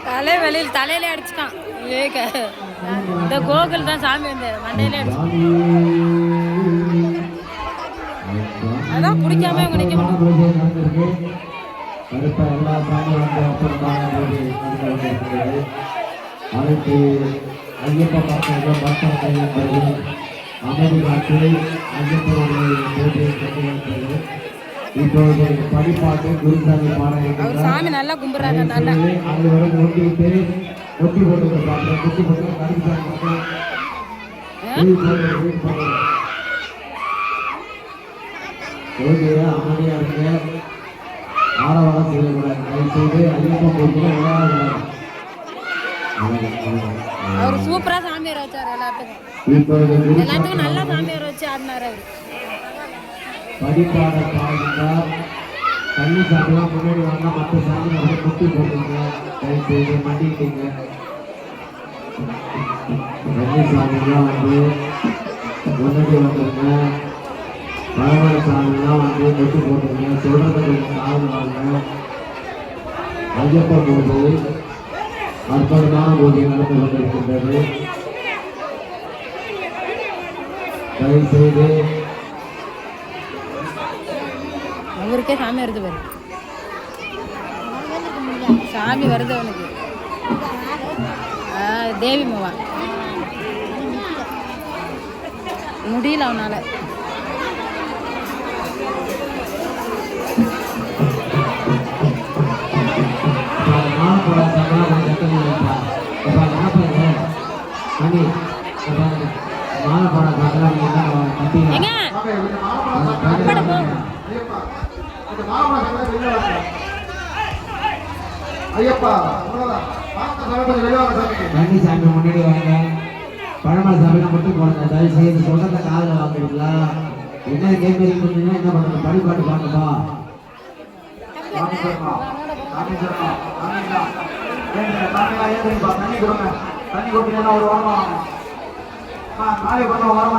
தலை வெளியில் தலையில அடிச்சுட்டான். இந்த கோகுல் தான் சாமி வந்தாரு, மண்டையில அடிச்சு. அதான் பிடிக்காம இவங்க நிக்க அனைத்து ஐயப்ப பக்தர்கள் பக்தர்கள் அமைதி காத்து ஐயப்பனுடைய இப்பொழுது படிப்பாட்டு குருசாமி பாடம் சாமி நல்லா கும்பிடுறாங்க. அது வரை ஒட்டிட்டு ஒட்டி போட்டு பாட்டு குட்டி போட்டு கருப்பு அமைதியா இருக்க ஆரவாரம் செய்யக்கூடாது. தயவுசெய்து ஐயப்பன் கோயிலுக்கு விளையாடக்கூடாது. அவர் சூப்பரா சாமியார் வச்சாரு. எல்லாத்துக்கும் நல்லா சாமியார் வச்சு ஆடினாரு அவரு. படிப்பாட பாடுகிறார். தண்ணி சாப்பிடலாம் முன்னாடி வாங்க. மற்ற சாமி வந்து குட்டி போட்டுங்க. தயவுசெய்து மண்டிக்கிட்டீங்க. தண்ணி சாமிலாம் வந்து முன்னாடி வந்துருங்க. பழமர சாமிலாம் வந்து குட்டி போட்டுருங்க. சொல்றதுக்கு காலம் வாங்க. ஐயப்ப பூஜை அற்புதமான பூஜை நடந்து கொண்டிருக்கின்றது. தயவுசெய்து ஊருக்கே சாமி வருது பாரு. சாமி வருது அவனுக்கு. தேவி மவா முடியல அவனால. ஏங்க அப்பட போ. சாமி முன்னாடி வாங்க. பழமலை சாமி மட்டும் போடுங்க. தயவு செய்து சொல்றத காதில் வாங்குறீங்களா? என்ன கேட்கறீங்க பண்ணீங்கன்னா என்ன பண்ணுங்க? படிப்பாட்டு பாட்டுப்பா. தண்ணி கொடுங்க. தண்ணி கொடுத்தீங்கன்னா ஒரு வாரம் காலை பண்ண வாரம்